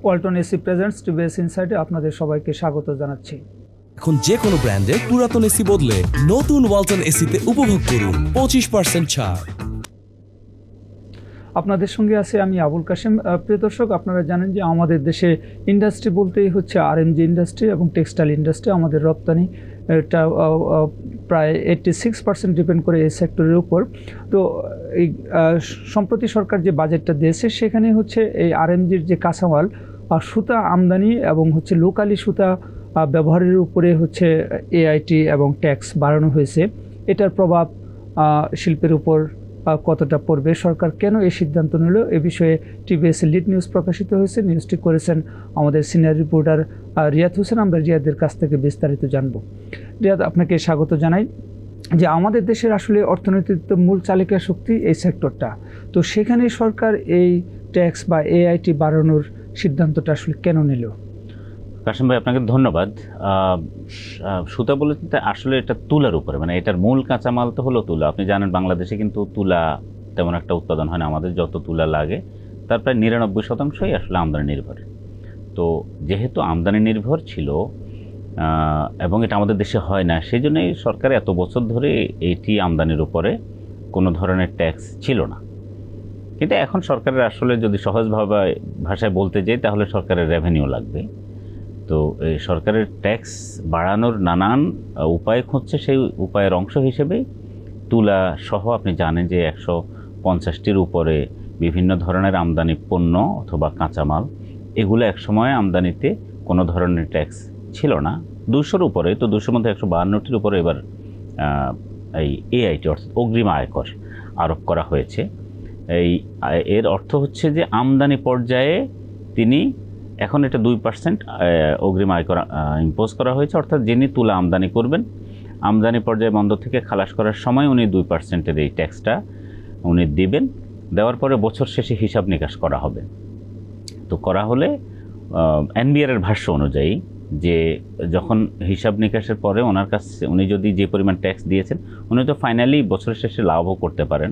Walton AC presents TVS ইনসাইডে আপনাদের সবাইকে স্বাগত জানাচ্ছি। এখন যে কোনো ব্র্যান্ডের পুরাতন এসি বদলে নতুন ওয়ালটন এসিতে উপভোগ করুন 25% ছাড়। আপনাদের সঙ্গে আছে আমি আবুল কাশেম। প্রিয় দর্শক, আপনারা জানেন যে আমাদের দেশে ইন্ডাস্ট্রি বলতেই হচ্ছে আরএমজি ইন্ডাস্ট্রি এবং টেক্সটাইল ইন্ডাস্ট্রি। আমাদের রপ্তানি এটা প্রায় 86% ডিপেন্ড করে এই সেক্টরের উপর। তো এই সম্প্রতি সরকার যে বাজেটটা দিয়েছে সেখানে হচ্ছে এই আরএমজির যে কাঁচামাল সুতা আমদানি এবং হচ্ছে লোকালি সুতা ব্যবহারের উপরে হচ্ছে এআইটি এবং ট্যাক্স বাড়ানো হয়েছে। এটার প্রভাব শিল্পের উপর কতটা পড়বে, সরকার কেন এই সিদ্ধান্ত নিল, এ বিষয়ে টিভিএস লিড নিউজ প্রকাশিত হয়েছে। নিউজটি করেছেন আমাদের সিনিয়র রিপোর্টার রিয়াদ হোসেন। আমরা রিয়াদের কাছ থেকে বিস্তারিত জানব। রিয়াদ, আপনাকে স্বাগত জানাই। যে আমাদের দেশের আসলে অর্থনীতির তো মূল চালিকা শক্তি এই সেক্টরটা, তো সেখানে সরকার এই ট্যাক্স বা এআইটি বাড়ানোর সিদ্ধান্তটা আসলে কেন নিল? কাশিম ভাই, আপনাকে ধন্যবাদ। সুতা বলতে আসলে এটা তুলার উপরে, মানে এটার মূল কাঁচামাল তো হলো তুলা। আপনি জানেন বাংলাদেশে কিন্তু তুলা তেমন একটা উৎপাদন হয় না। আমাদের যত তুলা লাগে তার প্রায় 99%ই আসলে আমদানি নির্ভর। তো যেহেতু আমদানি নির্ভর ছিল এবং এটা আমাদের দেশে হয় না, সেই জন্যই সরকার এত বছর ধরে এইটি আমদানির উপরে কোনো ধরনের ট্যাক্স ছিল না। কিন্তু এখন সরকারের আসলে যদি সহজভাবে ভাষায় বলতে যাই তাহলে সরকারের রেভিনিউ লাগবে। তো এই সরকারের ট্যাক্স বাড়ানোর নানান উপায় খুঁজছে। সেই উপায়ের অংশ হিসেবে তুলা সহ আপনি জানেন যে 150টির উপরে বিভিন্ন ধরনের আমদানি পণ্য অথবা কাঁচামাল, এগুলো একসময় আমদানিতে কোনো ধরনের ট্যাক্স ছিল না। 200-র উপরে, তো 200-র মধ্যে 152টির উপরে এবার এই এআইটি অর্থাৎ অগ্রিম আয়কর আরোপ করা হয়েছে। এর অর্থ হচ্ছে যে আমদানি পর্যায়ে তিনি এখন এটা 2% অগ্রিম আয়কর ইম্পোজ করা হয়েছে। অর্থাৎ যিনি তুলা আমদানি করবেন, আমদানি পর্যায়ে বন্দর থেকে খালাস করার সময় উনি 2%-এর এই ট্যাক্সটা উনি দিবেন। দেওয়ার পরে বছর শেষে হিসাব নিকাশ করা হবে। তো করা হলে এনবিআরের ভাষ্য অনুযায়ী যে যখন হিসাব নিকাশের পরে ওনার কাছে উনি যদি যে পরিমাণ ট্যাক্স দিয়েছেন, উনি তো ফাইনালি বছরের শেষে লাভও করতে পারেন।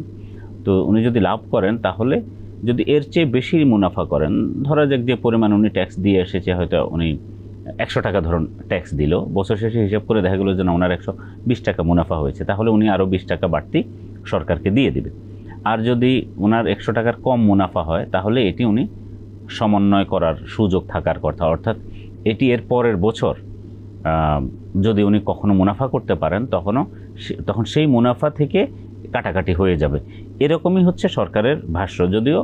তো উনি যদি লাভ করেন তাহলে যদি এর চেয়ে বেশি মুনাফা করেন, ধরা যাক যে পরিমাণ উনি ট্যাক্স দিয়ে এসেছে, হয়তো উনি 100 টাকা ধরুন ট্যাক্স দিল, বছর শেষে হিসাব করে দেখা গেলো যে না ওনার 120 টাকা মুনাফা হয়েছে, তাহলে উনি আরও 20 টাকা বাড়তি সরকারকে দিয়ে দেবে। আর যদি ওনার 100 টাকার কম মুনাফা হয় তাহলে এটি উনি সমন্বয় করার সুযোগ থাকার কথা। অর্থাৎ এটি এর পরের বছর যদি উনি কখনো মুনাফা করতে পারেন তখন সেই মুনাফা থেকে কাটাকাটি হয়ে যাবে। এরকমই হচ্ছে সরকারের ভাষ্য। যদিও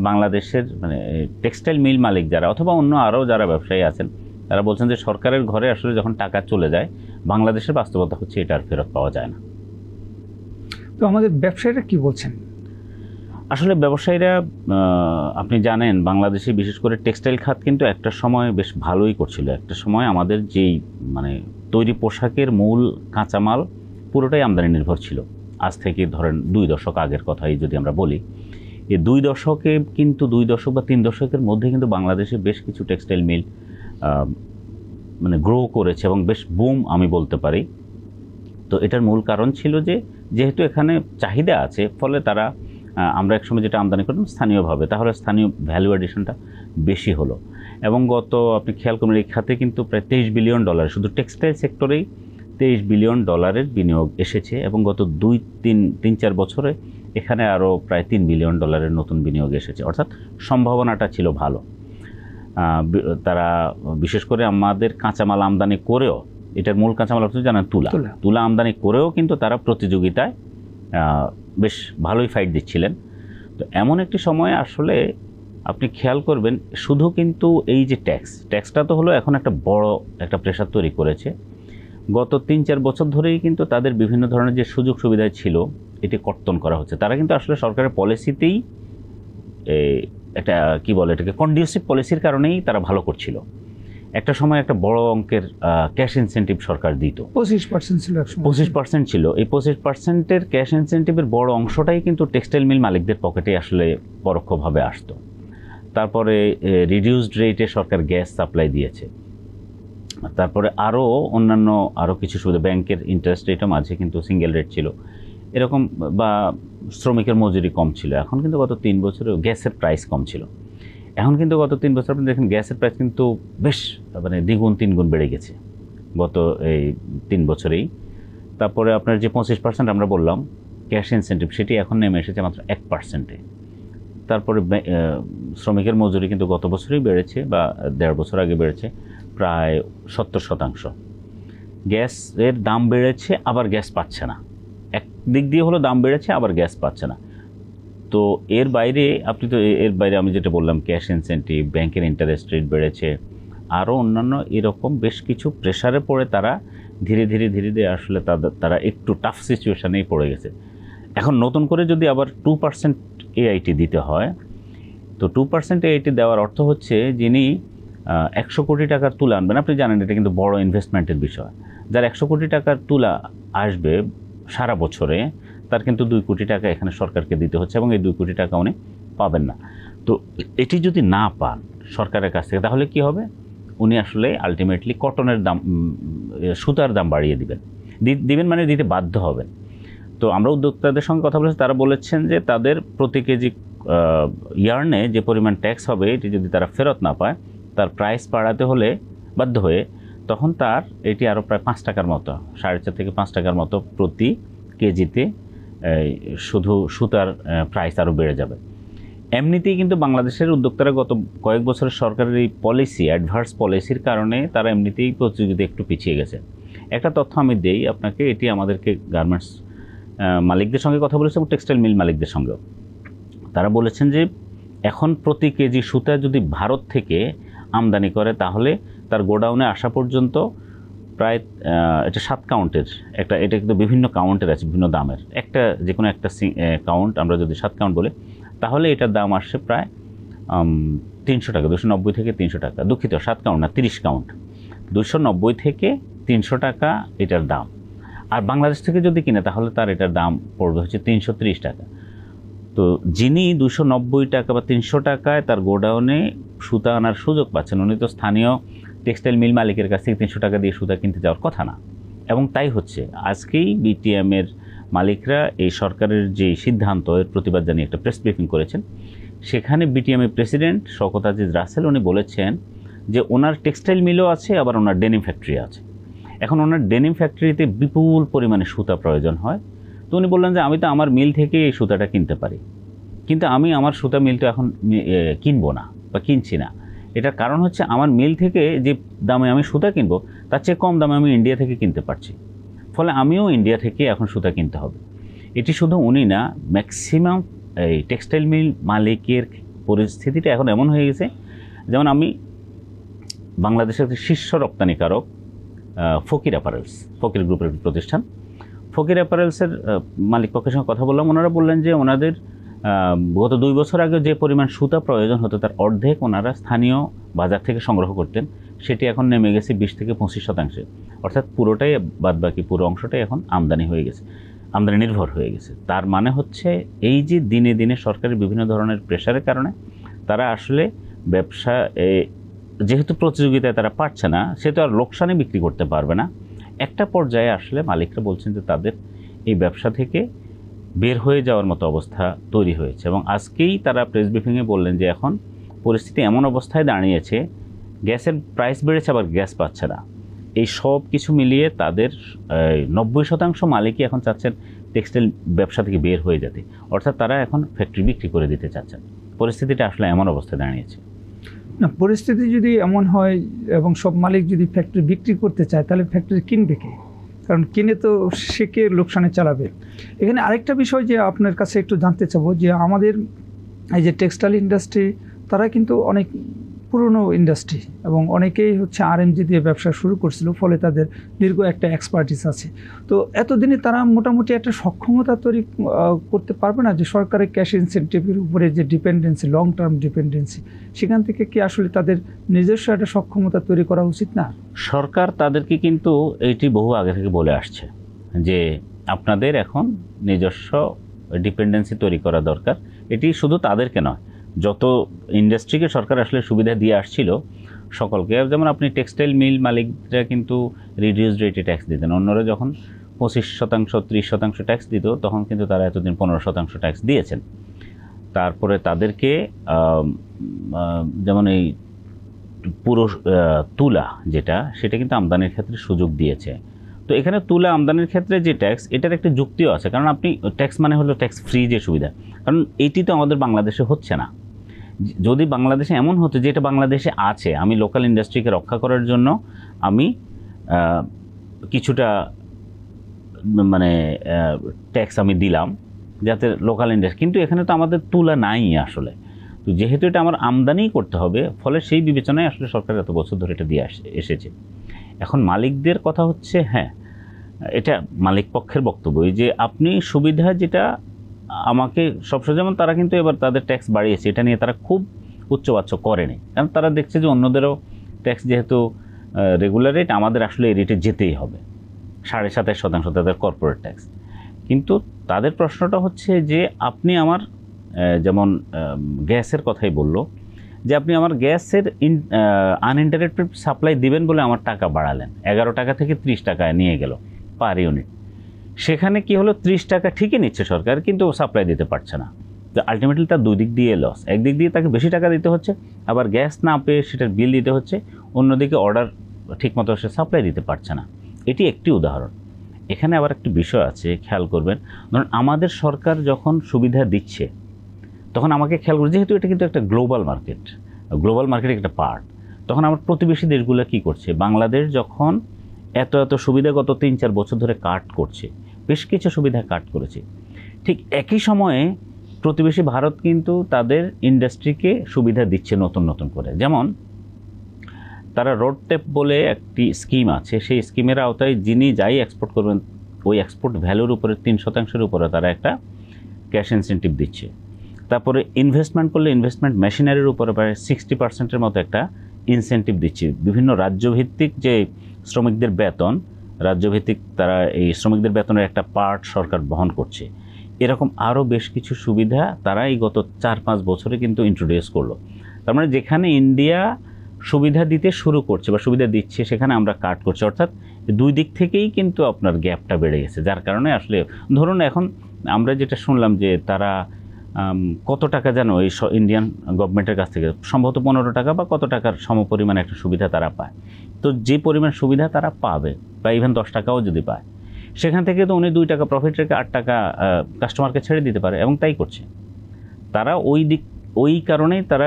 বাংলাদেশের মানে টেক্সটাইল মিল মালিক যারা অথবা অন্য আরও যারা ব্যবসায়ী আছেন তারা বলছেন যে সরকারের ঘরে আসলে যখন টাকা চলে যায়, বাংলাদেশের বাস্তবতা হচ্ছে এটা আর ফেরত পাওয়া যায় না। তো আমাদের ব্যবসায়ীরা কি বলছেন? আসলে ব্যবসায়ীরা, আপনি জানেন বাংলাদেশে বিশেষ করে টেক্সটাইল খাত কিন্তু একটা সময় বেশ ভালোই করছিল। একটা সময় আমাদের যেই মানে তৈরি পোশাকের মূল কাঁচামাল পুরোটাই আমদানি নির্ভর ছিল। আজ থেকে ধরেন 2 দশক আগের কথাই যদি আমরা বলি, এই 2 দশকে কিন্তু 2 দশক বা 3 দশকের মধ্যে কিন্তু বাংলাদেশে বেশ কিছু টেক্সটাইল মিল মানে গ্রো করেছে এবং বেশ বুম আমি বলতে পারি। তো এটার মূল কারণ ছিল যে যেহেতু এখানে চাহিদা আছে, ফলে তারা আমরা একসময় যেটা আমদানি করতাম স্থানীয়ভাবে, তাহলে স্থানীয় ভ্যালু অ্যাডিশনটা বেশি হলো। এবং আপনি খেয়াল করবেন এই খাতে কিন্তু প্রায় $23 বিলিয়ন, শুধু টেক্সটাইল সেক্টরেই $23 বিলিয়ন বিনিয়োগ এসেছে এবং গত 3-4 বছরে এখানে আরও প্রায় $3 বিলিয়ন নতুন বিনিয়োগ এসেছে। অর্থাৎ সম্ভাবনাটা ছিল ভালো। তারা বিশেষ করে আমাদের কাঁচামাল আমদানি করেও, এটার মূল কাঁচামাল আপনি জানেন তুলা আমদানি করেও কিন্তু তারা প্রতিযোগিতায় বেশ ভালোই ফাইট দিচ্ছিলেন। তো এমন একটি সময় আসলে আপনি খেয়াল করবেন শুধু কিন্তু এই যে ট্যাক্সটা তো হলো এখন একটা বড় একটা প্রেশার তৈরি করেছে। গত 3-4 বছর ধরেই কিন্তু তাদের বিভিন্ন ধরনের যে সুযোগ সুবিধা ছিল এটি কর্তন করা হচ্ছে। তারা কিন্তু আসলে সরকারের পলিসিতেই একটা কি বলে এটাকে কন্ডিউসিভ পলিসির কারণেই তারা ভালো করছিল। একটা সময় একটা বড় অঙ্কের ক্যাশ ইনসেন্টিভ সরকার দিত, 25% ছিল। 25% ছিল। এই 25%-এর ক্যাশ ইনসেন্টিভের বড় অংশটাই কিন্তু টেক্সটাইল মিল মালিকদের পকেটে আসলে পরোক্ষভাবে আসতো। তারপরে রিডিউসড রেটে সরকার গ্যাস সাপ্লাই দিয়েছে। তারপরে অন্যান্য কিছু সুবিধা, ব্যাংকের ইন্টারেস্ট রেটও মাঝে কিন্তু সিঙ্গেল রেট ছিল এরকম, বা শ্রমিকের মজুরি কম ছিল। এখন কিন্তু গত 3 বছরে গ্যাসের প্রাইস কম ছিল। এখন কিন্তু গত 3 বছর আপনি দেখেন গ্যাসের প্রাইস কিন্তু বেশ মানে দ্বিগুণ 3 গুণ বেড়ে গেছে গত এই 3 বছরেই। তারপরে আপনার যে 25% আমরা বললাম ক্যাশ ইনসেন্টিভ, সেটি এখন নেমে এসেছে মাত্র 1%-এ। তারপরে শ্রমিকের মজুরি কিন্তু গত বছরই বেড়েছে বা 1.5 বছর আগে বেড়েছে প্রায় 70%। গ্যাসের দাম বেড়েছে, আবার গ্যাস পাচ্ছে না। এক দিক দিয়ে হলো দাম বেড়েছে, আবার গ্যাস পাচ্ছে না। তো এর বাইরে আমি যেটা বললাম, ক্যাশ ইনসেন্টিভ, ব্যাংকের ইন্টারেস্ট রেট বেড়েছে, আরও অন্যান্য এরকম বেশ কিছু প্রেশারে পড়ে তারা ধীরে ধীরে আসলে তারা একটু টাফ সিচুয়েশানেই পড়ে গেছে। এখন নতুন করে যদি আবার 2% এআইটি দিতে হয়, তো 2% এআইটি দেওয়ার অর্থ হচ্ছে যিনি 100 কোটি টাকার তুলা আনবেন, আপনি জানেন এটা কিন্তু বড় ইনভেস্টমেন্টের বিষয়। যার 100 কোটি টাকার তুলা আসবে সারা বছরে, তার কিন্তু 2 কোটি টাকা এখানে সরকারকে দিতে হচ্ছে, এবং এই 2 কোটি টাকা উনি পাবেন না। তো এটি যদি না পান সরকারের কাছ থেকে, তাহলে কি হবে? উনি আসলে আলটিমেটলি কটনের দাম, সুতার দাম বাড়িয়ে দিবেন মানে দিতে বাধ্য হবেন। তো আমরা উদ্যোক্তাদের সঙ্গে কথা বলেছি, তারা বলেছেন যে তাদের প্রতি কেজি ইয়ার্নে যে পরিমাণ ট্যাক্স হবে, এটি যদি তারা ফেরত না পায়, তার প্রাইস বাড়াতে হলে বাধ্য হয়ে, তখন তার এটি আরও প্রায় 5 টাকার মতো, 4.5 থেকে 5 টাকার মতো প্রতি কেজিতে শুধু সুতার প্রাইস আরও বেড়ে যাবে। এমনিতেই কিন্তু বাংলাদেশের উদ্যোক্তারা গত কয়েক বছরের সরকারের এই পলিসি, অ্যাডভার্স পলিসির কারণে তারা এমনিতেই প্রতিযোগিতা একটু পিছিয়ে গেছে। একটা তথ্য আমি দেই আপনাকে, এটি আমাদেরকে গার্মেন্টস মালিকদের সঙ্গে কথা বলেছে এবং টেক্সটাইল মিল মালিকদের সঙ্গেও। তারা বলেছেন যে এখন প্রতি কেজি সুতা যদি ভারত থেকে আমদানি করে, তাহলে তার গোডাউনে আসা পর্যন্ত প্রায় এটা 7 কাউন্টের এটা কিন্তু বিভিন্ন কাউন্টের আছে, বিভিন্ন দামের, যে কোনো একটা কাউন্ট আমরা যদি 7 কাউন্ট বলি, তাহলে এটার দাম আসছে প্রায় 300 টাকা, 290 থেকে 300 টাকা। দুঃখিত, 7 কাউন্ট না, 30 কাউন্ট, 290 থেকে 300 টাকা এটার দাম। আর বাংলাদেশ থেকে যদি কিনে, তাহলে তার এটার দাম পড়বে হচ্ছে 330 টাকা। তো যিনি 290 টাকা বা 300 টাকায় তার গোডাউনে সুতা আনার সুযোগ পাচ্ছেন, উনি তো স্থানীয় টেক্সটাইল মিল মালিকের কাছ থেকে 300 টাকা দিয়ে সুতা কিনতে যাওয়ার কথা না। এবং তাই হচ্ছে, আজকেই বিটিএমের মালিকরা এই সরকারের যে সিদ্ধান্ত, এর প্রতিবাদ জানিয়ে একটা প্রেস ব্রিফিং করেছেন। সেখানে বিটিএমের প্রেসিডেন্ট শওকত আজিজ রাসেল উনি বলেছেন যে ওনার টেক্সটাইল মিলও আছে, আবার ওনার ডেনিম ফ্যাক্টরি আছে। এখন ওনার ডেনিম ফ্যাক্টরিতে বিপুল পরিমাণে সুতা প্রয়োজন হয়। তো উনি বললেন যে আমি তো আমার মিল থেকে এই সুতাটা কিনতে পারি, কিন্তু আমি আমার সুতা মিল তো এখন কিনবো না বা কিনছি না। এটার কারণ হচ্ছে আমার মিল থেকে যে দামে আমি সুতা কিনবো, তার চেয়ে কম দামে আমি ইন্ডিয়া থেকে কিনতে পারছি। ফলে আমিও ইন্ডিয়া থেকে এখন সুতা কিনতে হবে। এটি শুধু উনি না, ম্যাক্সিমাম এই টেক্সটাইল মিল মালিকের পরিস্থিতিটা এখন এমন হয়ে গেছে। যেমন আমি বাংলাদেশের শীর্ষ রপ্তানিকারক ফকির অ্যাপারেলস, ফকির গ্রুপের প্রতিষ্ঠান, ফকির অ্যাপারেলসের মালিক পক্ষের সঙ্গে কথা বললাম। ওনারা বললেন যে ওনাদের গত 2 বছর আগে যে পরিমাণ সুতা প্রয়োজন হতো, তার অর্ধেক ওনারা স্থানীয় বাজার থেকে সংগ্রহ করতেন, সেটি এখন নেমে গেছে 20 থেকে 25%। অর্থাৎ পুরোটাই, বাদবাকি পুরো অংশটাই এখন আমদানি হয়ে গেছে, আমদানি নির্ভর হয়ে গেছে। তার মানে হচ্ছে এই যে দিনে দিনে সরকারের বিভিন্ন ধরনের প্রেশারের কারণে তারা আসলে ব্যবসা, যেহেতু প্রতিযোগিতায় তারা পারছে না, সে তো আর লোকসানে বিক্রি করতে পারবে না। একটা পর্যায়ে আসলে মালিকরা বলছেন যে তাদের এই ব্যবসা থেকে বের হয়ে যাওয়ার মতো অবস্থা তৈরি হয়েছে। এবং আজকেই তারা প্রেস ব্রিফিংয়ে বললেন যে এখন পরিস্থিতি এমন অবস্থায় দাঁড়িয়েছে, গ্যাসের প্রাইস বেড়েছে, আবার গ্যাস পাচ্ছে না। এই সব কিছু মিলিয়ে তাদের 90% মালিকই এখন চাচ্ছেন টেক্সটাইল ব্যবসা থেকে বের হয়ে যেতে, অর্থাৎ তারা এখন ফ্যাক্টরি বিক্রি করে দিতে চাচ্ছেন। পরিস্থিতিটা আসলে এমন অবস্থায় দাঁড়িয়েছে। না, পরিস্থিতি যদি এমন হয় এবং সব মালিক যদি ফ্যাক্টরি বিক্রি করতে চায়, তাহলে ফ্যাক্টরি কিনবে কে? কারণ কিনে তো সে কে লোকসানে চালাবে। এখানে আরেকটা বিষয় যে আপনার কাছে একটু জানতে চাবো, যে আমাদের এই যে টেক্সটাইল ইন্ডাস্ট্রি, তারা কিন্তু অনেক পুরনো ইন্ডাস্ট্রি এবং অনেকেই হচ্ছে আরএমজি দিয়ে ব্যবসা শুরু করছিল, ফলে তাদের দীর্ঘ একটা এক্সপার্টিস আছে। তো এতদিনে তারা মোটামুটি একটা সক্ষমতা তৈরি করতে পারবে না যে সরকারের ক্যাশ ইনসেন্টিভের উপরে যে ডিপেন্ডেন্সি, লং টার্ম ডিপেন্ডেন্সি, সেখান থেকে কি আসলে তাদের নিজস্ব একটা সক্ষমতা তৈরি করা উচিত না? সরকার তাদেরকে কিন্তু এইটি বহু আগে থেকে বলে আসছে যে আপনাদের এখন নিজস্ব ডিপেন্ডেন্সি তৈরি করা দরকার। এটি শুধু তাদেরকে নয়, যত ইন্ডাস্ট্রিকে সরকার আসলে সুবিধা দিয়ে আসছিল সকলকে। যেমন আপনি টেক্সটাইল মিল মালিকরা কিন্তু রিডিউসড রেটে ট্যাক্স দিতেন, অন্যরা যখন 25%, 30% ট্যাক্স দিত, তখন কিন্তু তারা এতদিন 15% ট্যাক্স দিয়েছেন। তারপরে তাদেরকে যেমন এই পুরো তুলা যেটা, সেটা কিন্তু আমদানির ক্ষেত্রে সুযোগ দিয়েছে। তো এখানে তুলা আমদানির ক্ষেত্রে যে ট্যাক্স, এটার একটা যুক্তিও আছে, কারণ আপনি ট্যাক্স মানে হলো ট্যাক্স ফ্রি যে সুবিধা, কারণ এটি তো আমাদের বাংলাদেশে হচ্ছে না। যদি বাংলাদেশে এমন হতো যে এটা বাংলাদেশে আছে, আমি লোকাল ইন্ডাস্ট্রিকে রক্ষা করার জন্য আমি কিছুটা মানে ট্যাক্স আমি দিলাম যাতে লোকাল ইন্ডাস্ট্রি, কিন্তু এখানে তো আমাদের তুলা নাই আসলে। তো যেহেতু এটা আমার আমদানিই করতে হবে, ফলে সেই বিবেচনায় আসলে সরকার এত বছর ধরে এটা দিয়ে এসেছে। এখন মালিকদের কথা হচ্ছে, হ্যাঁ এটা মালিক পক্ষের বক্তব্য যে আপনি সুবিধা যেটা আমাকে সবসময়, যেমন তারা কিন্তু এবার তাদের ট্যাক্স বাড়িয়েছে, এটা নিয়ে তারা খুব উচ্চবাচ্য করেনি, কারণ তারা দেখছে যে অন্যদেরও ট্যাক্স যেহেতু রেগুলার রেট, আমাদের আসলে এই রেটে যেতেই হবে, 27.5% তাদের কর্পোরেট ট্যাক্স। কিন্তু তাদের প্রশ্নটা হচ্ছে যে আপনি আমার যেমন গ্যাসের কথাই বলল, যে আপনি আমার গ্যাসের আনইন্টারাপ্টেড সাপ্লাই দিবেন বলে আমার টাকা বাড়ালেন, 11 টাকা থেকে 30 টাকায় নিয়ে গেল পার ইউনিট। সেখানে কি হলো, 30 টাকা ঠিকই নিচ্ছে সরকার, কিন্তু সাপ্লাই দিতে পারছে না। তো আলটিমেটলি তার দুই দিক দিয়ে লস, একদিক দিয়ে তাকে বেশি টাকা দিতে হচ্ছে, আবার গ্যাস না পেয়ে সেটার বিল দিতে হচ্ছে, অন্যদিকে অর্ডার ঠিকমতো সে সাপ্লাই দিতে পারছে না। এটি একটি উদাহরণ। এখানে আবার একটি বিষয় আছে, খেয়াল করবেন, ধরুন আমাদের সরকার যখন সুবিধা দিচ্ছে তখন আমাকে খেয়াল করি, যেহেতু এটা কিন্তু একটা গ্লোবাল মার্কেটের একটা পার্ট, তখন আমার প্রতিবেশী দেশগুলো কি করছে, বাংলাদেশ যখন এত সুবিধা গত 3-4 বছর ধরে কাট করছে, বেশ কিছু সুবিধা কাট করেছে, ঠিক একই সময়ে প্রতিবেশী ভারত কিন্তু তাদের ইন্ডাস্ট্রিকে সুবিধা দিচ্ছে নতুন করে। যেমন তারা রোড ট্যাপ বলে একটি স্কিম আছে, সেই স্কিমের আওতায় যিনি যাই এক্সপোর্ট করবেন, ওই এক্সপোর্ট ভ্যালুর উপরে 3% উপরে তারা একটা ক্যাশ ইনসেন্টিভ দিচ্ছে। তারপরে ইনভেস্টমেন্ট করলে ইনভেস্টমেন্ট মেশিনারির উপরে প্রায় 60%-এর মতো একটা ইনসেন্টিভ দিচ্ছে। বিভিন্ন রাজ্যভিত্তিক যে শ্রমিকদের বেতন, রাজ্যভিত্তিক তারা এই শ্রমিকদের বেতনের একটা পার্ট সরকার বহন করছে। এরকম আরও বেশ কিছু সুবিধা তারা এই গত 4-5 বছরে কিন্তু ইন্ট্রোডিউস করলো। তার মানে যেখানে ইন্ডিয়া সুবিধা দিতে শুরু করছে বা সুবিধা দিচ্ছে, সেখানে আমরা কাট করছি, অর্থাৎ দুই দিক থেকেই কিন্তু আপনার গ্যাপটা বেড়ে গেছে, যার কারণে আসলে ধরুন এখন আমরা যেটা শুনলাম যে তারা কত টাকা যেন এই ইন্ডিয়ান গভর্নমেন্টের কাছ থেকে, সম্ভবত 15 টাকা বা কত টাকার সমপরিমাণ একটা সুবিধা তারা পায়। তো যে পরিমাণ সুবিধা তারা পাবে, বা ইভেন 10 টাকাও যদি পায়, সেখান থেকে তো উনি 2 টাকা প্রফিট রেখে 8 টাকা কাস্টমারকে ছেড়ে দিতে পারে, এবং তাই করছে তারা। ওই কারণেই তারা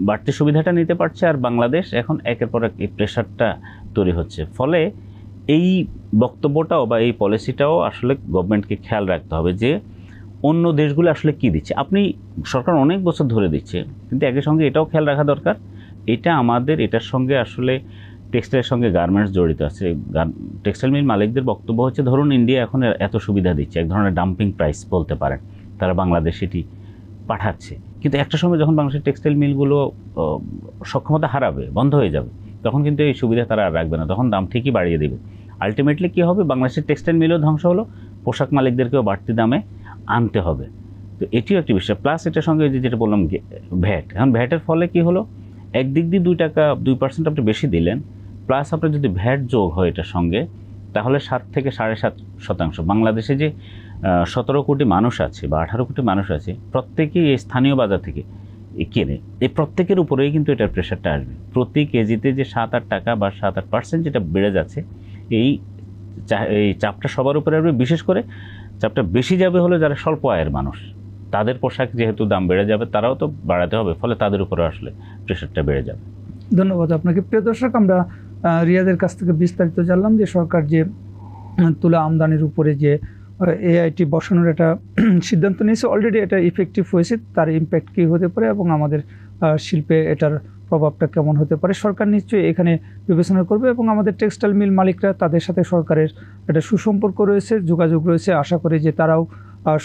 বাড়তি সুবিধাটা নিতে পারছে, আর বাংলাদেশ এখন একের পর এক এই প্রেশারটা তৈরি হচ্ছে। ফলে এই বক্তব্যটাও বা এই পলিসিটাও আসলে গভর্নমেন্টকে খেয়াল রাখতে হবে যে অন্য দেশগুলো আসলে কি দিচ্ছে। আপনি সরকার অনেক বছর ধরে দিচ্ছে, কিন্তু একই সঙ্গে এটাও খেয়াল রাখা দরকার, এটার সঙ্গে আসলে টেক্সটাইলের সঙ্গে গার্মেন্টস জড়িত আছে। টেক্সটাইল মিল মালিকদের বক্তব্য হচ্ছে, ধরুন ইন্ডিয়া এখন এত সুবিধা দিচ্ছে, এক ধরনের ডাম্পিং প্রাইস বলতে পারেন, তারা বাংলাদেশে এটি পাঠাচ্ছে, কিন্তু একটা সময় যখন বাংলাদেশের টেক্সটাইল মিলগুলো সক্ষমতা হারাবে, বন্ধ হয়ে যাবে, তখন কিন্তু এই সুবিধা তারা আর রাখবে না, তখন দাম ঠিকই বাড়িয়ে দেবে। আলটিমেটলি কী হবে, বাংলাদেশের টেক্সটাইল মিলও ধ্বংস হলো, পোশাক মালিকদেরকেও বাড়তি দামে আনতে হবে। তো এটিও একটি বিষয়। প্লাস এটার সঙ্গে যেটা বললাম ভ্যাট, এখন ভ্যাটের ফলে কি হলো, একদিক দিয়ে 2% আপনি বেশি দিলেন, প্লাস আপনার যদি ভ্যাট যোগ হয় এটার সঙ্গে, তাহলে 7 থেকে 7.5%। বাংলাদেশে যে 17 কোটি মানুষ আছে বা 18 কোটি মানুষ আছে, প্রত্যেকেই এই স্থানীয় বাজার থেকে কেনে, এই প্রত্যেকের উপরেই কিন্তু এটার প্রেশারটা আসবে। প্রতি কেজিতে যে 7-8 টাকা বা 7-8% যেটা বেড়ে যাচ্ছে, এই চাপটা সবার উপরে আসবে। বিশেষ করে চাপটা বেশি যাবে হলো যারা স্বল্প আয়ের মানুষ, তাদের পোশাক যেহেতু দাম বেড়ে যাবে, তারাও তো বাড়াতে হবে, ফলে তাদের উপরে আসলে প্রেশারটা বেড়ে যাবে। ধন্যবাদ আপনাকে। প্রিয় দর্শক, আমরা রিয়াদের কাছ থেকে বিস্তারিত জানলাম যে সরকার যে তুলা আমদানির উপরে যে এআইটি বসানোর একটা সিদ্ধান্ত নিয়েছে, অলরেডি এটা ইফেক্টিভ হয়েছে, তার ইম্প্যাক্ট কী হতে পারে এবং আমাদের শিল্পে এটার প্রভাবটা কেমন হতে পারে, সরকার নিশ্চয়ই এখানে বিবেচনা করবে। এবং আমাদের টেক্সটাইল মিল মালিকরা, তাদের সাথে সরকারের একটা সুসম্পর্ক রয়েছে, যোগাযোগ রয়েছে। আশা করি যে তারাও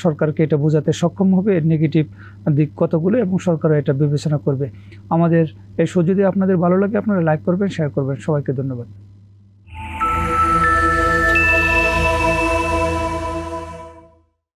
সরকারকে এটা বোঝাতে সক্ষম হবে, এর নেগেটিভ দিক কতগুলো, এবং সরকারও এটা বিবেচনা করবে। আমাদের এই শো যদি আপনাদের ভালো লাগে, আপনারা লাইক করবেন, শেয়ার করবেন। সবাইকে ধন্যবাদ।